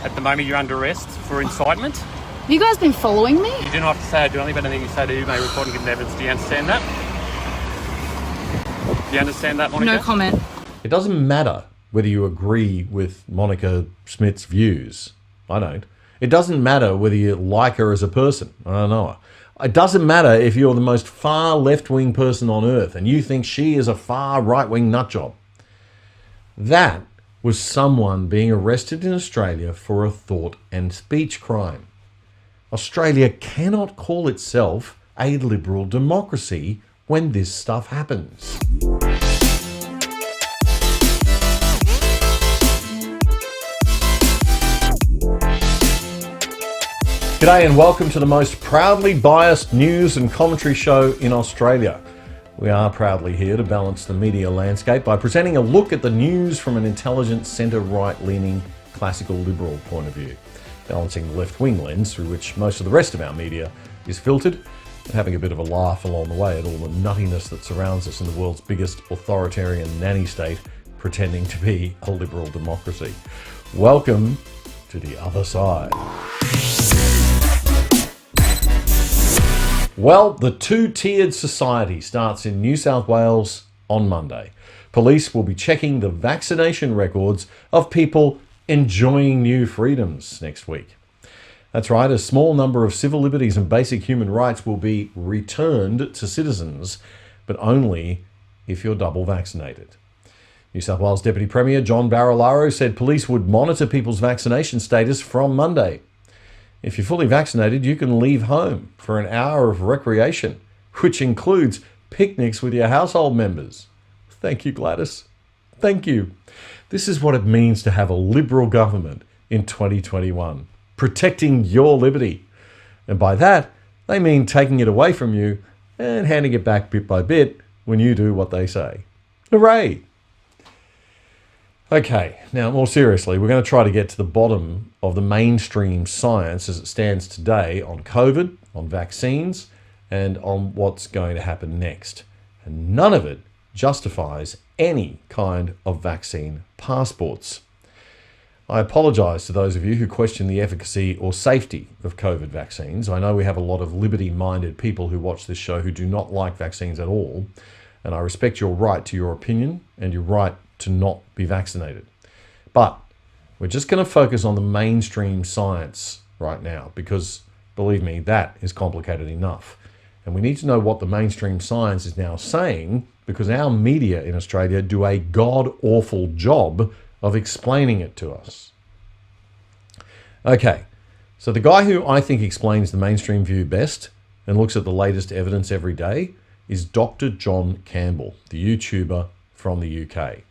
At the moment, you're under arrest for incitement. Have you guys been following me? You do not have to say I do anything, but anything you say to you may record and give evidence. Do you understand that? Do you understand that, Monica? No comment. It doesn't matter whether you agree with Monica Schmidt's views. I don't. It doesn't matter whether you like her as a person. I don't know her. It doesn't matter if you're the most far left-wing person on earth and you think she is a far right-wing nutjob. That was someone being arrested in Australia for a thought and speech crime. Australia cannot call itself a liberal democracy when this stuff happens. G'day and welcome to the most proudly biased news and commentary show in Australia. We are proudly here to balance the media landscape by presenting a look at the news from an intelligent, centre-right-leaning, classical liberal point of view, balancing the left-wing lens through which most of the rest of our media is filtered, and having a bit of a laugh along the way at all the nuttiness that surrounds us in the world's biggest authoritarian nanny state, pretending to be a liberal democracy. Welcome to the other side. Well, the two-tiered society starts in New South Wales on Monday. Police will be checking the vaccination records of people enjoying new freedoms next week. That's right, a small number of civil liberties and basic human rights will be returned to citizens, but only if you're double vaccinated. New South Wales Deputy Premier John Barilaro said police would monitor people's vaccination status from Monday. If you're fully vaccinated, you can leave home for an hour of recreation, which includes picnics with your household members. Thank you, Gladys. Thank you. This is what it means to have a Liberal government in 2021, protecting your liberty. And by that, they mean taking it away from you and handing it back bit by bit when you do what they say. Hooray! Okay, now more seriously, we're going to try to get to the bottom of the mainstream science as it stands today on COVID, on vaccines, and on what's going to happen next. And none of it justifies any kind of vaccine passports. I apologise to those of you who question the efficacy or safety of COVID vaccines. I know we have a lot of liberty-minded people who watch this show who do not like vaccines at all, and I respect your right to your opinion and your right to not be vaccinated. But we're just going to focus on the mainstream science right now because, believe me, that is complicated enough. And we need to know what the mainstream science is now saying because our media in Australia do a god-awful job of explaining it to us. Okay, so the guy who I think explains the mainstream view best and looks at the latest evidence every day is Dr. John Campbell, the YouTuber from the UK.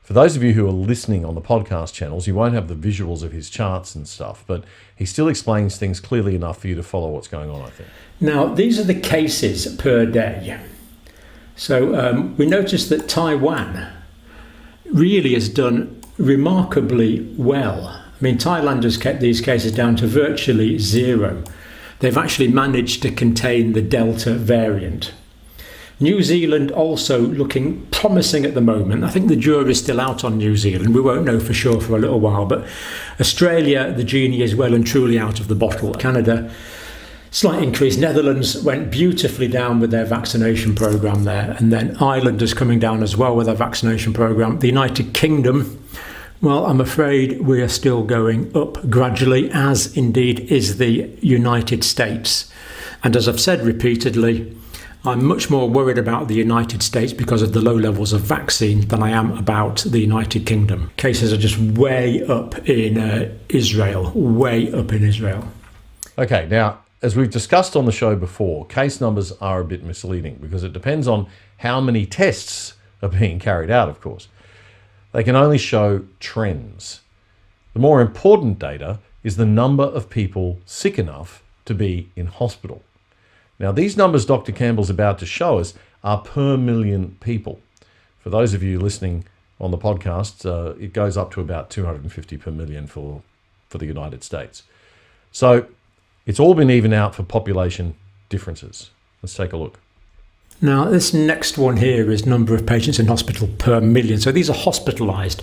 For those of you who are listening on the podcast channels, you won't have the visuals of his charts and stuff, but he still explains things clearly enough for you to follow what's going on, I think. Now, these are the cases per day. So we noticed that Taiwan really has done remarkably well. I mean, Thailand has kept these cases down to virtually zero. They've actually managed to contain the Delta variant. New Zealand also looking promising at the moment. I think the jury's still out on New Zealand. We won't know for sure for a little while, but Australia, the genie is well and truly out of the bottle. Canada, slight increase. Netherlands went beautifully down with their vaccination programme there. And then Ireland is coming down as well with their vaccination programme. The United Kingdom, well, I'm afraid we are still going up gradually, as indeed is the United States. And as I've said repeatedly, I'm much more worried about the United States because of the low levels of vaccine than I am about the United Kingdom. Cases are just way up in Israel, way up in Israel. Okay, now, as we've discussed on the show before, case numbers are a bit misleading because it depends on how many tests are being carried out, of course. They can only show trends. The more important data is the number of people sick enough to be in hospital. Now, these numbers Dr. Campbell's about to show us are per million people. For those of you listening on the podcast, it goes up to about 250 per million for the United States. So it's all been evened out for population differences. Let's take a look. Now, this next one here is number of patients in hospital per million. So these are hospitalised.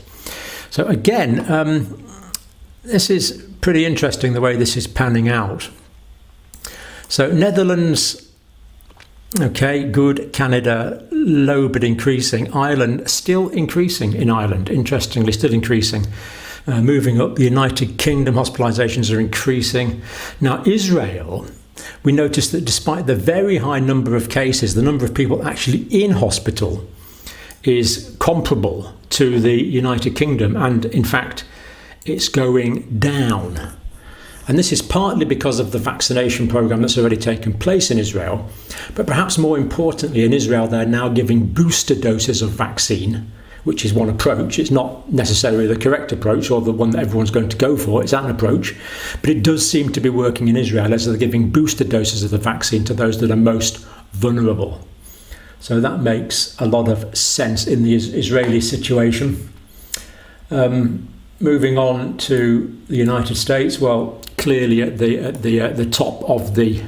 So again, this is pretty interesting the way this is panning out. So Netherlands, okay, good. Canada, low but increasing. Ireland, still increasing in Ireland, interestingly, still increasing. Moving up, the United Kingdom, hospitalisations are increasing. Now, Israel, we noticed that despite the very high number of cases, the number of people actually in hospital is comparable to the United Kingdom, and in fact, it's going down. And this is partly because of the vaccination program that's already taken place in Israel. But perhaps more importantly, in Israel, they're now giving booster doses of vaccine, which is one approach. It's not necessarily the correct approach or the one that everyone's going to go for. It's an approach. But it does seem to be working in Israel as they're giving booster doses of the vaccine to those that are most vulnerable. So that makes a lot of sense in the Israeli situation. Moving on to the United States, well, clearly at the top of the,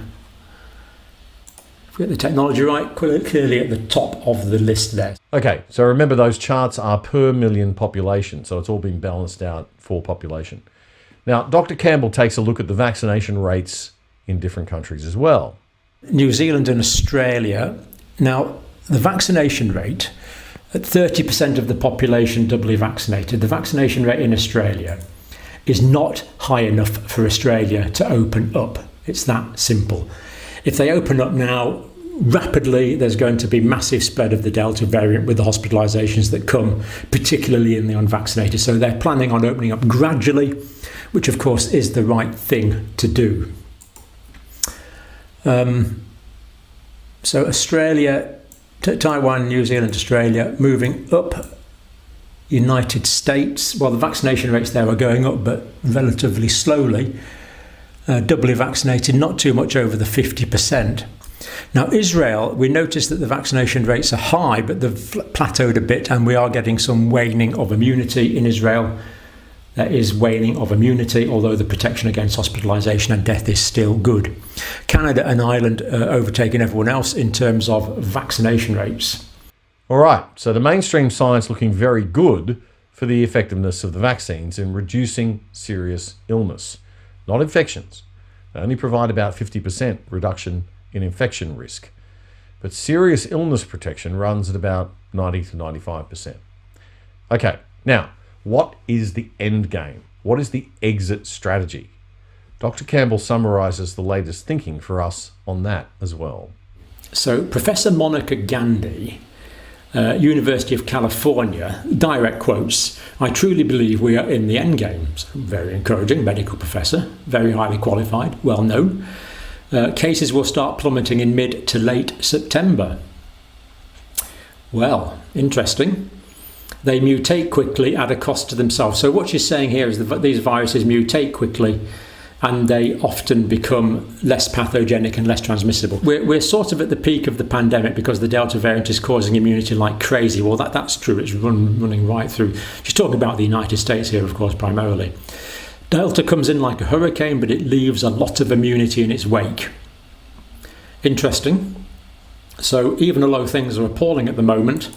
if we get the technology right, clearly at the top of the list there. Okay, so remember those charts are per million population, so it's all been balanced out for population. Now, Dr. Campbell takes a look at the vaccination rates in different countries as well. New Zealand and Australia. Now, the vaccination rate, at 30% of the population doubly vaccinated, the vaccination rate in Australia is not high enough for Australia to open up. It's that simple. If they open up now, rapidly, there's going to be massive spread of the Delta variant with the hospitalisations that come, particularly in the unvaccinated. So they're planning on opening up gradually, which of course is the right thing to do. So Australia, Taiwan, New Zealand, Australia, moving up. United States, well, the vaccination rates there are going up, but relatively slowly. Doubly vaccinated, not too much over the 50%. Now, Israel, we noticed that the vaccination rates are high, but they've plateaued a bit, and we are getting some waning of immunity in Israel. There is waning of immunity, although the protection against hospitalisation and death is still good. Canada and Ireland are overtaking everyone else in terms of vaccination rates. All right, so the mainstream science looking very good for the effectiveness of the vaccines in reducing serious illness, not infections. They only provide about 50% reduction in infection risk, but serious illness protection runs at about 90 to 95%. Okay, now, what is the end game? What is the exit strategy? Dr. Campbell summarises the latest thinking for us on that as well. So Professor Monica Gandhi, University of California, direct quotes, "I truly believe we are in the end game." So very encouraging, medical professor, very highly qualified, well known. Cases will start plummeting in mid to late September. Well, interesting. They mutate quickly at a cost to themselves. So what she's saying here is that these viruses mutate quickly and they often become less pathogenic and less transmissible. We're sort of at the peak of the pandemic because the Delta variant is causing immunity like crazy. Well, that's true. It's running right through. She's talking about the United States here, of course, primarily. Delta comes in like a hurricane, but it leaves a lot of immunity in its wake. Interesting. So even although things are appalling at the moment,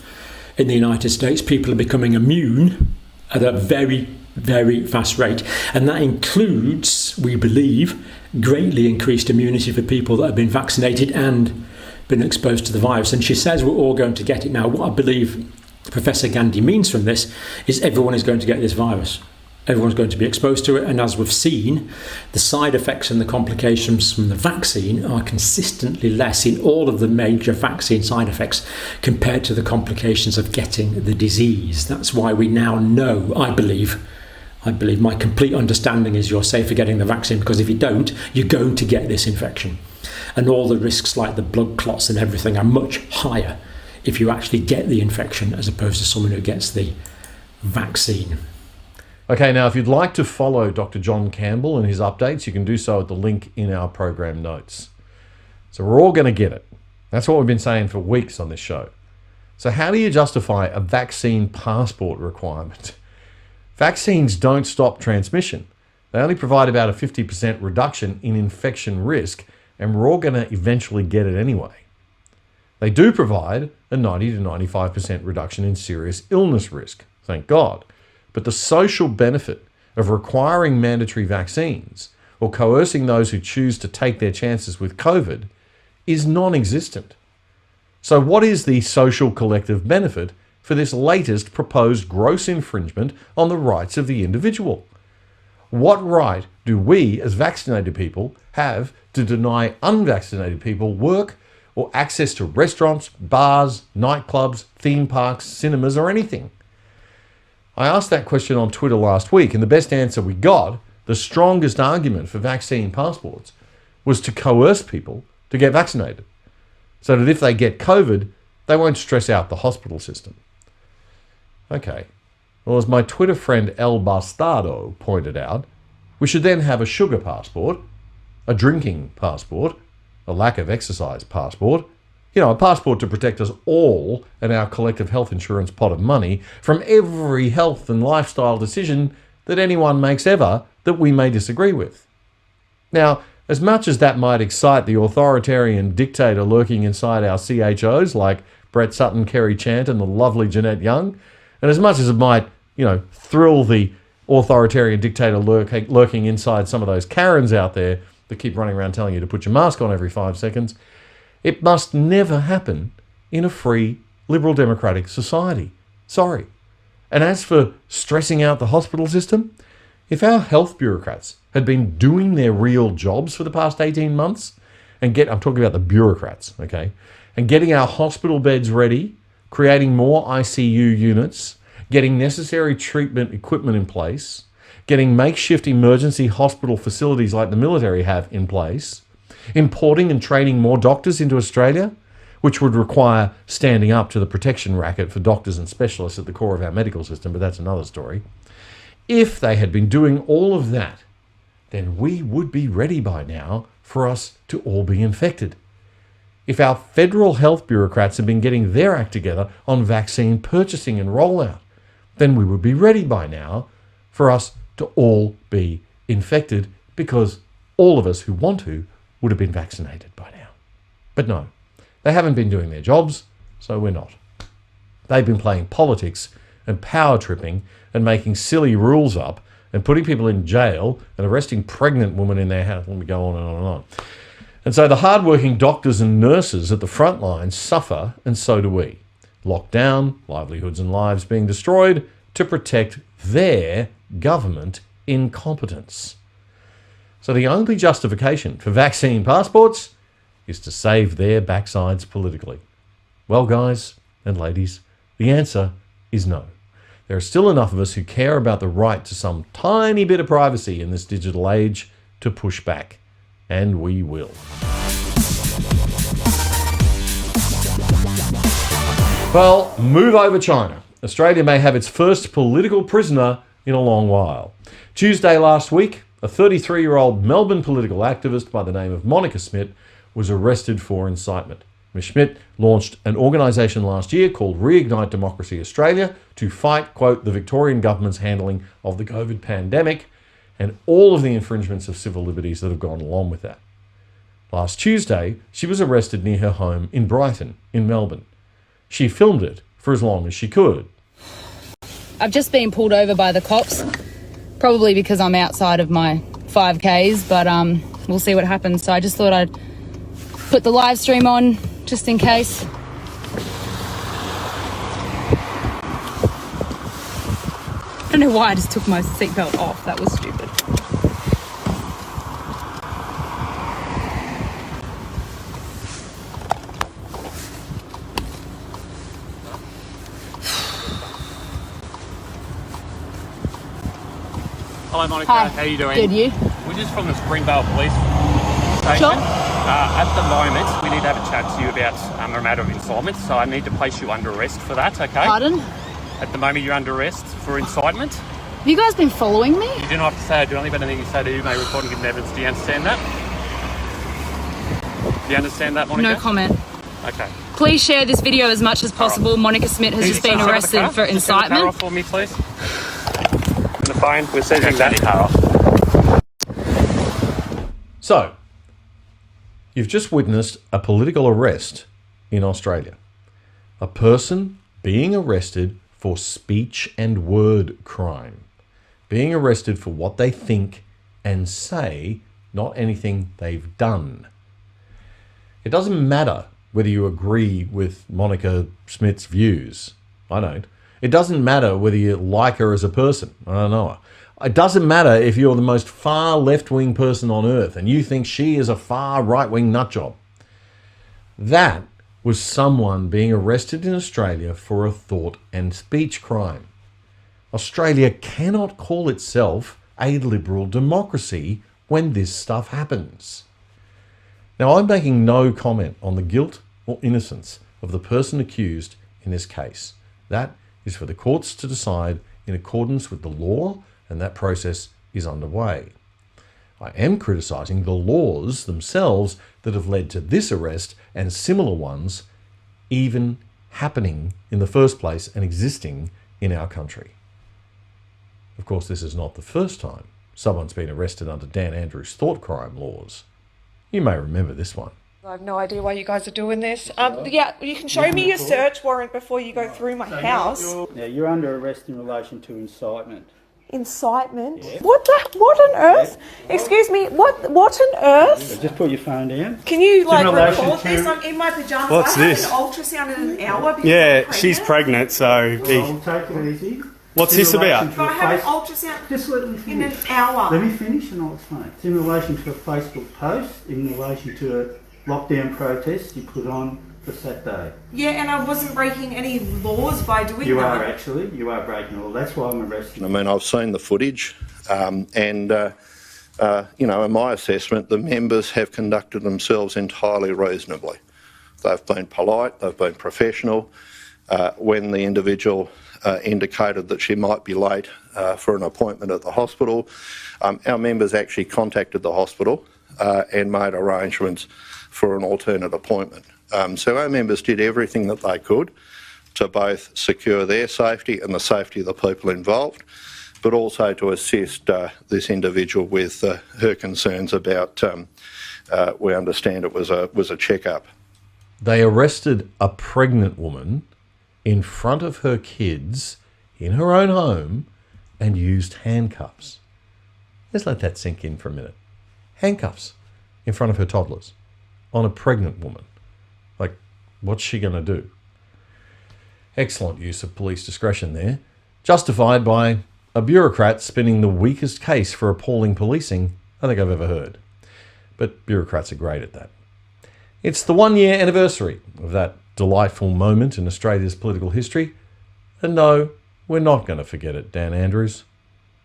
in the United States, people are becoming immune at a very, very fast rate. And that includes, we believe, greatly increased immunity for people that have been vaccinated and been exposed to the virus. And she says we're all going to get it now. What I believe Professor Gandhi means from this is everyone is going to get this virus. Everyone's going to be exposed to it, and as we've seen, the side effects and the complications from the vaccine are consistently less in all of the major vaccine side effects compared to the complications of getting the disease. That's why we now know, I believe my complete understanding is you're safer getting the vaccine, because if you don't, you're going to get this infection. And all the risks like the blood clots and everything are much higher if you actually get the infection as opposed to someone who gets the vaccine. Okay, now if you'd like to follow Dr. John Campbell and his updates, you can do so at the link in our program notes. So we're all going to get it. That's what we've been saying for weeks on this show. So how do you justify a vaccine passport requirement? Vaccines don't stop transmission. They only provide about a 50% reduction in infection risk, and we're all going to eventually get it anyway. They do provide a 90 to 95% reduction in serious illness risk, thank God. But the social benefit of requiring mandatory vaccines or coercing those who choose to take their chances with COVID is non-existent. So what is the social collective benefit for this latest proposed gross infringement on the rights of the individual? What right do we as vaccinated people have to deny unvaccinated people work or access to restaurants, bars, nightclubs, theme parks, cinemas, or anything? I asked that question on Twitter last week, and the best answer we got, the strongest argument for vaccine passports, was to coerce people to get vaccinated, so that if they get COVID, they won't stress out the hospital system. Okay, well, as my Twitter friend El Bastardo pointed out, we should then have a sugar passport, a drinking passport, a lack of exercise passport, a passport to protect us all and our collective health insurance pot of money from every health and lifestyle decision that anyone makes ever that we may disagree with. Now, as much as that might excite the authoritarian dictator lurking inside our CHOs like Brett Sutton, Kerry Chant and the lovely Jeanette Young, and as much as it might, thrill the authoritarian dictator lurking inside some of those Karens out there that keep running around telling you to put your mask on every 5 seconds, it must never happen in a free, liberal democratic society. Sorry. And as for stressing out the hospital system, if our health bureaucrats had been doing their real jobs for the past 18 months, I'm talking about the bureaucrats, okay, and getting our hospital beds ready, creating more ICU units, getting necessary treatment equipment in place, getting makeshift emergency hospital facilities like the military have in place, importing and training more doctors into Australia, which would require standing up to the protection racket for doctors and specialists at the core of our medical system, but that's another story. If they had been doing all of that, then we would be ready by now for us to all be infected. If our federal health bureaucrats had been getting their act together on vaccine purchasing and rollout, then we would be ready by now for us to all be infected, because all of us who want to would have been vaccinated by now. But no, they haven't been doing their jobs, so we're not. They've been playing politics and power tripping and making silly rules up and putting people in jail and arresting pregnant women in their house. Let me go on and on and on. And so the hardworking doctors and nurses at the front lines suffer, and so do we. Locked down, livelihoods and lives being destroyed to protect their government incompetence. So the only justification for vaccine passports is to save their backsides politically. Well, guys and ladies, the answer is no. There are still enough of us who care about the right to some tiny bit of privacy in this digital age to push back. And we will. Well, move over China. Australia may have its first political prisoner in a long while. Tuesday last week, a 33-year-old Melbourne political activist by the name of Monica Smith was arrested for incitement. Ms. Schmidt launched an organisation last year called Reignite Democracy Australia to fight, quote, the Victorian government's handling of the COVID pandemic and all of the infringements of civil liberties that have gone along with that. Last Tuesday, she was arrested near her home in Brighton, in Melbourne. She filmed it for as long as she could. I've just been pulled over by the cops, probably because I'm outside of my 5Ks, but we'll see what happens. So I just thought I'd put the live stream on just in case. I don't know why I just took my seatbelt off. That was stupid. Hello, Monica. Hi. How are you doing? Good, you? We're just from the Springvale Police Station. Sure. At the moment, we need to have a chat to you about a matter of incitement, so I need to place you under arrest for that, okay? Pardon? At the moment, you're under arrest for incitement. Have you guys been following me? You do not have to say I do anything, but anything you say to you may record and give evidence. Do you understand that? Do you understand that, Monica? No comment. Okay. Please share this video as much as possible. Monica Smith has just been arrested for Just turn the car incitement. off for me, please. And the phone, we're seizing that car off. So, you've just witnessed a political arrest in Australia. A person being arrested for speech and word crime. being arrested for what they think and say, not anything they've done. It doesn't matter whether you agree with Monica Schmidt's views. I don't. It doesn't matter whether you like her as a person. I don't know her. It doesn't matter if you're the most far left-wing person on earth and you think she is a far right-wing nutjob. That was someone being arrested in Australia for a thought and speech crime. Australia cannot call itself a liberal democracy when this stuff happens. Now, I'm making no comment on the guilt or innocence of the person accused in this case. That is for the courts to decide in accordance with the law, and that process is underway. I am criticising the laws themselves that have led to this arrest and similar ones even happening in the first place and existing in our country. Of course, this is not the first time someone's been arrested under Dan Andrews' thought crime laws. You may remember this one. I have no idea why you guys are doing this. Yeah, you can show me your search warrant before you go through my house. Now, you're under arrest in relation to incitement. Incitement? Yeah. What on earth? Yeah. Excuse me, what on earth? So just put your phone down. Can you record this? I'm in my pajamas. What's this? I have an ultrasound in an hour. Yeah, she's pregnant, so... I'll take it easy. What's this about? But I have an ultrasound just let me finish. in an hour. Let me finish and I'll explain. It's in relation to a Facebook post, in relation to a lockdown protest you put on for Saturday. Yeah, and I wasn't breaking any laws by doing that. You are actually. You are breaking the law. That's why I'm arresting you. I mean, I've seen the footage and, you know, in my assessment, the members have conducted themselves entirely reasonably. They've been polite, they've been professional. When the individual indicated that she might be late for an appointment at the hospital, our members actually contacted the hospital and made arrangements for an alternate appointment. So our members did everything that they could to both secure their safety and the safety of the people involved, but also to assist this individual with her concerns about, we understand it was a checkup. They arrested a pregnant woman in front of her kids in her own home and used handcuffs. Let's let that sink in for a minute. Handcuffs in front of her toddlers on a pregnant woman. Like, what's she going to do? Excellent use of police discretion there, justified by a bureaucrat spinning the weakest case for appalling policing I think I've ever heard. But bureaucrats are great at that. It's the 1-year anniversary of that delightful moment in Australia's political history. And no, we're not going to forget it, Dan Andrews.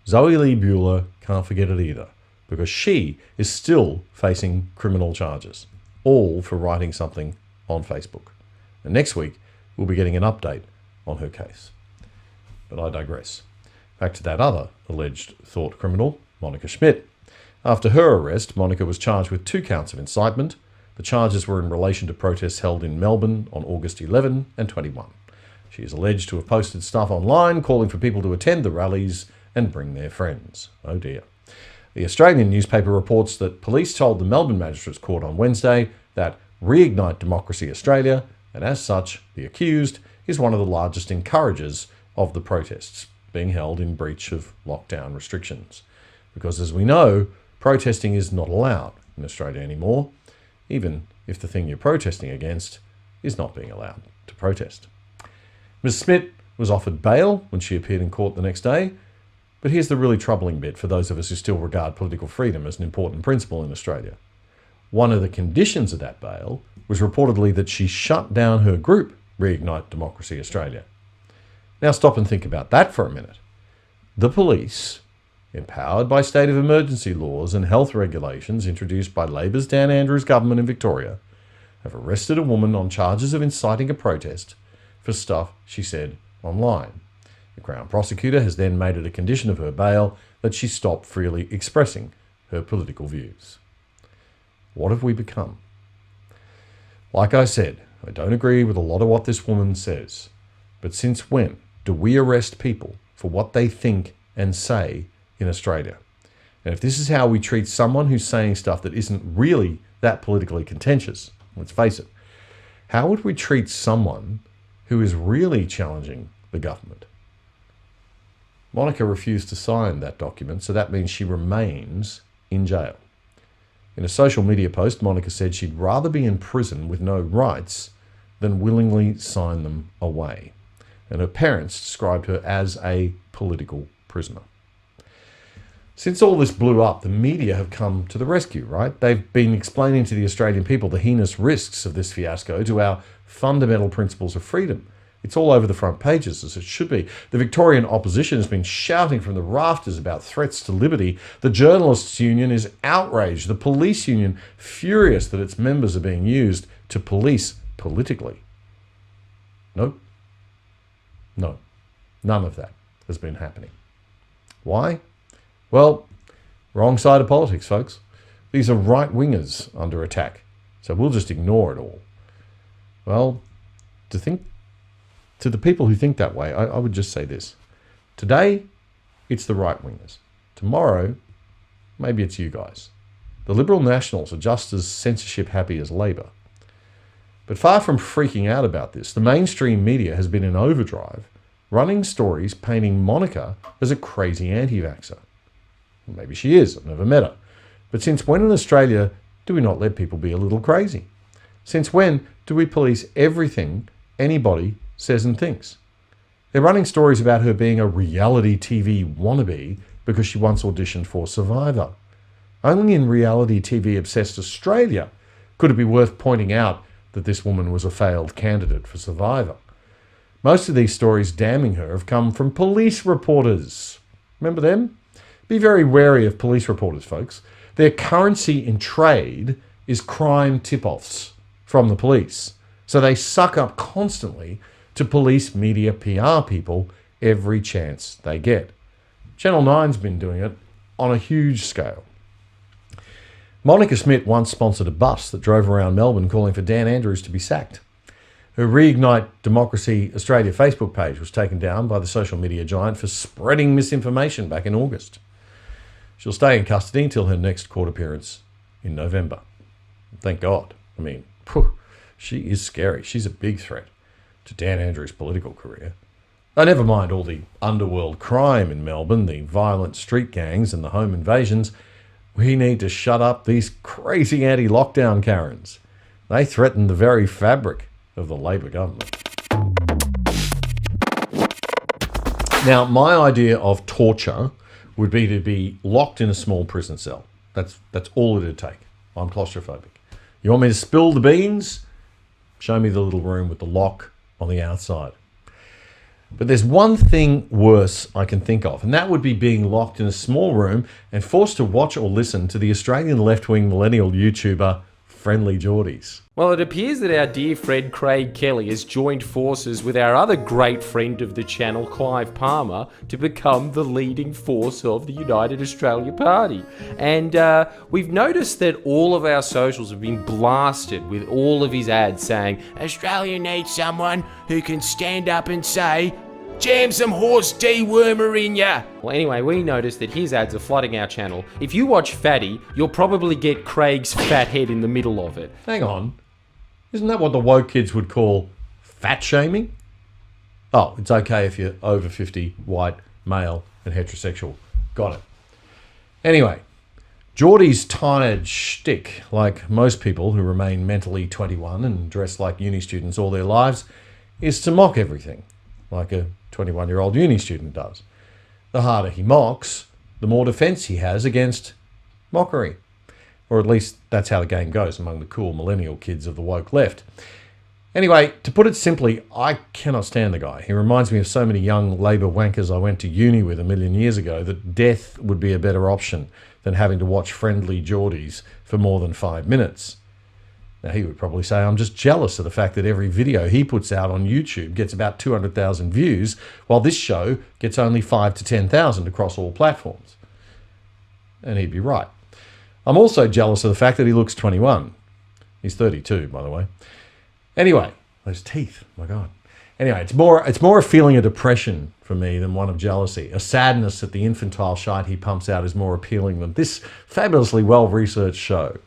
Zoe Lee Buhler can't forget it either, because she is still facing criminal charges, all for writing something on Facebook. And next week, we'll be getting an update on her case. But I digress. Back to that other alleged thought criminal, Monica Schmidt. After her arrest, Monica was charged with 2 counts of incitement. The charges were in relation to protests held in Melbourne on August 11 and 21. She is alleged to have posted stuff online calling for people to attend the rallies and bring their friends. Oh dear. The Australian newspaper reports that police told the Melbourne Magistrates Court on Wednesday that Reignite Democracy Australia, and as such, the accused, is one of the largest encouragers of the protests being held in breach of lockdown restrictions. Because as we know, protesting is not allowed in Australia anymore, even if the thing you're protesting against is not being allowed to protest. Ms. Schmidt was offered bail when she appeared in court the next day, but here's the really troubling bit for those of us who still regard political freedom as an important principle in Australia. One of the conditions of that bail was reportedly that she shut down her group, Reignite Democracy Australia. Now stop and think about that for a minute. The police, empowered by state of emergency laws and health regulations introduced by Labor's Dan Andrews government in Victoria, have arrested a woman on charges of inciting a protest for stuff she said online. The Crown Prosecutor has then made it a condition of her bail that she stop freely expressing her political views. What have we become? Like I said, I don't agree with a lot of what this woman says, but since when do we arrest people for what they think and say in Australia? And if this is how we treat someone who's saying stuff that isn't really that politically contentious, let's face it, how would we treat someone who is really challenging the government? Monica refused to sign that document, so that means she remains in jail. In a social media post, Monica said she'd rather be in prison with no rights than willingly sign them away. And her parents described her as a political prisoner. Since all this blew up, the media have come to the rescue, right? They've been explaining to the Australian people the heinous risks of this fiasco to our fundamental principles of freedom. It's all over the front pages, as it should be. The Victorian opposition has been shouting from the rafters about threats to liberty. The Journalists' Union is outraged. The Police Union furious that its members are being used to police politically. Nope. No. None of that has been happening. Why? Well, wrong side of politics, folks. These are right-wingers under attack, so we'll just ignore it all. Well, to the people who think that way, I would just say this. Today, it's the right-wingers. Tomorrow, maybe it's you guys. The Liberal Nationals are just as censorship-happy as Labor. But far from freaking out about this, the mainstream media has been in overdrive, running stories painting Monica as a crazy anti-vaxxer. Maybe she is, I've never met her. But since when in Australia do we not let people be a little crazy? Since when do we police everything anybody says and thinks? They're running stories about her being a reality TV wannabe because she once auditioned for Survivor. Only in reality TV obsessed Australia could it be worth pointing out that this woman was a failed candidate for Survivor. Most of these stories damning her have come from police reporters. Remember them? Be very wary of police reporters, folks. Their currency in trade is crime tip-offs from the police. So they suck up constantly to police media PR people every chance they get. Channel 9's been doing it on a huge scale. Monica Schmidt once sponsored a bus that drove around Melbourne calling for Dan Andrews to be sacked. Her Reignite Democracy Australia Facebook page was taken down by the social media giant for spreading misinformation back in August. She'll stay in custody until her next court appearance in November. Thank God. I mean, she is scary. She's a big threat to Dan Andrews' political career. Now, never mind all the underworld crime in Melbourne, the violent street gangs and the home invasions. We need to shut up these crazy anti-lockdown Karens. They threaten the very fabric of the Labor government. Now, my idea of torture would be to be locked in a small prison cell. That's all it'd take. I'm claustrophobic. You want me to spill the beans? Show me the little room with the lock on the outside. But there's one thing worse I can think of, and that would be being locked in a small room and forced to watch or listen to the Australian left-wing millennial YouTuber Friendly Geordies. Well, it appears that our dear friend Craig Kelly has joined forces with our other great friend of the channel, Clive Palmer, to become the leading force of the United Australia Party. And we've noticed that all of our socials have been blasted with all of his ads saying, Australia needs someone who can stand up and say, jam some horse dewormer in ya. Well, anyway, we noticed that his ads are flooding our channel. If you watch Fatty, you'll probably get Craig's fat head in the middle of it. Hang on. Isn't that what the woke kids would call fat shaming? Oh, it's okay if you're over 50, white, male, and heterosexual. Got it. Anyway, Geordie's tired shtick, like most people who remain mentally 21 and dress like uni students all their lives, is to mock everything, like a 21-year-old uni student does. The harder he mocks, the more defense he has against mockery. Or at least that's how the game goes among the cool millennial kids of the woke left. Anyway, to put it simply, I cannot stand the guy. He reminds me of so many young Labor wankers I went to uni with a million years ago that death would be a better option than having to watch Friendly Geordies for more than 5 minutes. Now, he would probably say I'm just jealous of the fact that every video he puts out on YouTube gets about 200,000 views, while this show gets only 5 to 10,000 across all platforms. And he'd be right. I'm also jealous of the fact that he looks 21. He's 32, by the way. Anyway, those teeth, my God. Anyway, it's more a feeling of depression for me than one of jealousy. A sadness that the infantile shite he pumps out is more appealing than this fabulously well-researched show.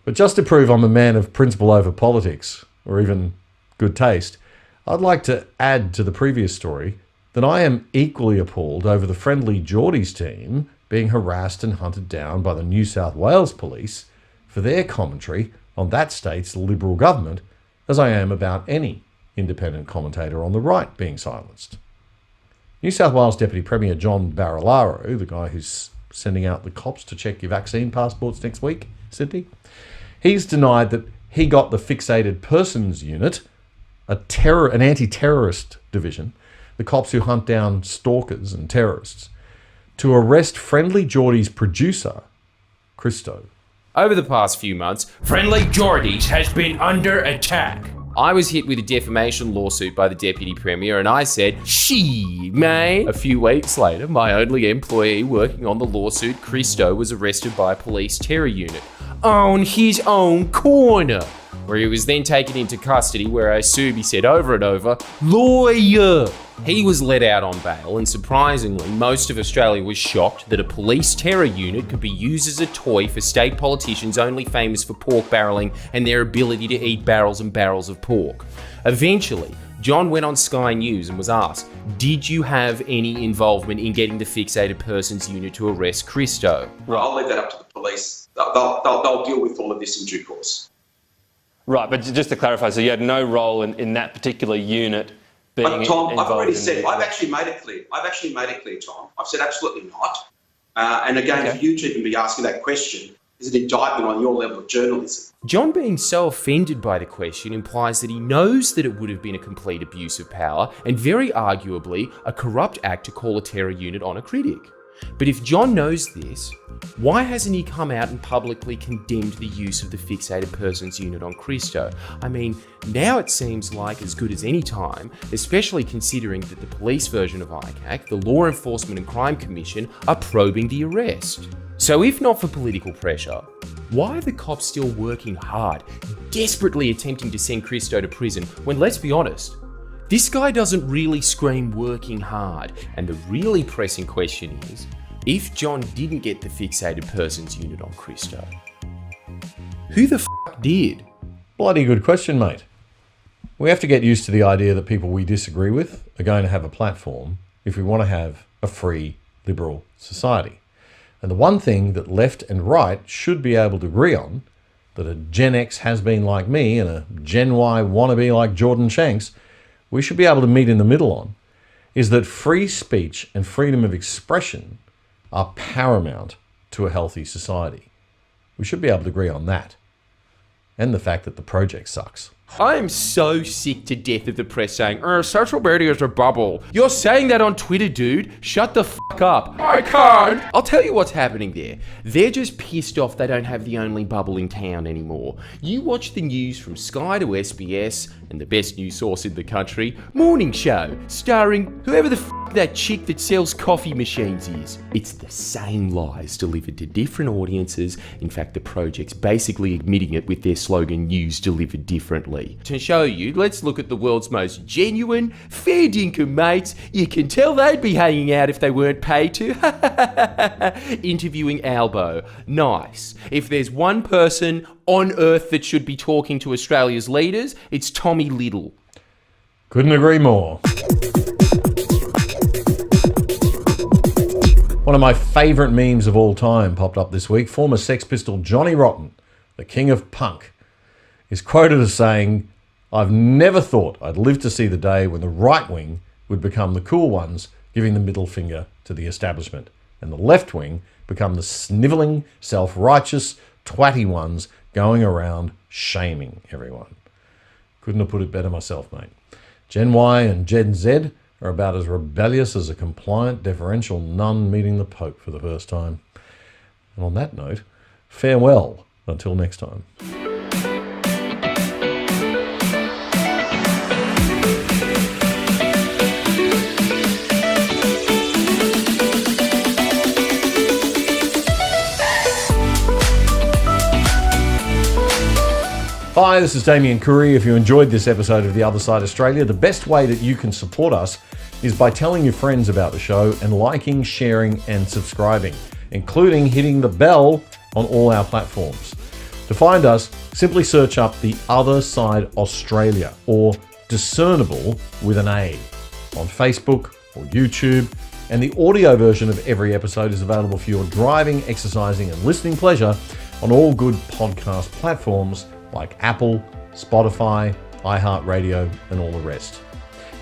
But just to prove I'm a man of principle over politics, or even good taste, I'd like to add to the previous story then I am equally appalled over the Friendly Geordies team being harassed and hunted down by the New South Wales police for their commentary on that state's Liberal government, as I am about any independent commentator on the right being silenced. New South Wales Deputy Premier John Barilaro, the guy who's sending out the cops to check your vaccine passports next week, Sydney, he's denied that he got the Fixated Persons Unit, an anti-terrorist division, the cops who hunt down stalkers and terrorists, to arrest Friendly Geordies producer, Christo. Over the past few months, Friendly Geordies has been under attack. I was hit with a defamation lawsuit by the Deputy Premier and I said, "She, mate." A few weeks later, my only employee working on the lawsuit, Christo, was arrested by a police terror unit on his own corner, where he was then taken into custody, where I assume he said over and over, "Lawyer." He was let out on bail, and surprisingly, most of Australia was shocked that a police terror unit could be used as a toy for state politicians only famous for pork barrelling and their ability to eat barrels and barrels of pork. Eventually, John went on Sky News and was asked, "Did you have any involvement in getting the Fixated Persons Unit to arrest Christo?" Right, I'll leave that up to the police. They'll deal with all of this in due course. Right, but just to clarify, so you had no role in that particular unit being But Tom, I've already said, in I've actually made it clear, Tom. I've said absolutely not. And again, for you to even be asking that question is an indictment on your level of journalism. John being so offended by the question implies that he knows that it would have been a complete abuse of power and very arguably a corrupt act to call a terror unit on a critic. But if John knows this, why hasn't he come out and publicly condemned the use of the Fixated Persons Unit on Christo? I mean, now it seems like as good as any time, especially considering that the police version of ICAC, the Law Enforcement and Crime Commission, are probing the arrest. So if not for political pressure, why are the cops still working hard, desperately attempting to send Christo to prison when, let's be honest, this guy doesn't really scream working hard? And the really pressing question is, if John didn't get the Fixated Persons Unit on Christo, who the f*** did? Bloody good question, mate. We have to get used to the idea that people we disagree with are going to have a platform if we want to have a free, liberal society. And the one thing that left and right should be able to agree on, that a Gen X has-been like me and a Gen Y wannabe like Jordan Shanks, we should be able to meet in the middle on, is that free speech and freedom of expression are paramount to a healthy society. We should be able to agree on that. And the fact that the project sucks. I am so sick to death of the press saying, social media is a bubble. You're saying that on Twitter, dude. Shut the fuck up. I can't. I'll tell you what's happening there. They're just pissed off they don't have the only bubble in town anymore. You watch the news from Sky to SBS and the best news source in the country, Morning Show, starring whoever the fuck that chick that sells coffee machines is. It's the same lies delivered to different audiences. In fact, the project's basically admitting it with their slogan, news delivered differently. To show you, let's look at the world's most genuine, fair dinkum mates. You can tell they'd be hanging out if they weren't paid to. Interviewing Albo. Nice. If there's one person on earth that should be talking to Australia's leaders, it's Tommy Little. Couldn't agree more. One of my favourite memes of all time popped up this week. Former Sex Pistol Johnny Rotten, the king of punk, is quoted as saying, "I've never thought I'd live to see the day when the right wing would become the cool ones, giving the middle finger to the establishment, and the left wing become the snivelling, self-righteous, twatty ones going around shaming everyone." Couldn't have put it better myself, mate. Gen Y and Gen Z are about as rebellious as a compliant, deferential nun meeting the Pope for the first time. And on that note, farewell until next time. Hi, this is Damien Curry. If you enjoyed this episode of The Other Side Australia, the best way that you can support us is by telling your friends about the show and liking, sharing and subscribing, including hitting the bell on all our platforms. To find us, simply search up The Other Side Australia, or Discernible with an A, on Facebook, or YouTube, and the audio version of every episode is available for your driving, exercising, and listening pleasure on all good podcast platforms like Apple, Spotify, iHeartRadio, and all the rest.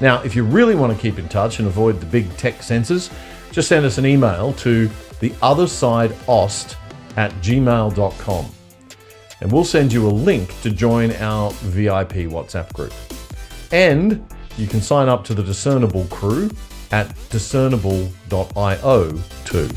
Now, if you really want to keep in touch and avoid the big tech censors, just send us an email to theothersideost@gmail.com. And we'll send you a link to join our VIP WhatsApp group. And you can sign up to the Discernible crew at discernible.io too.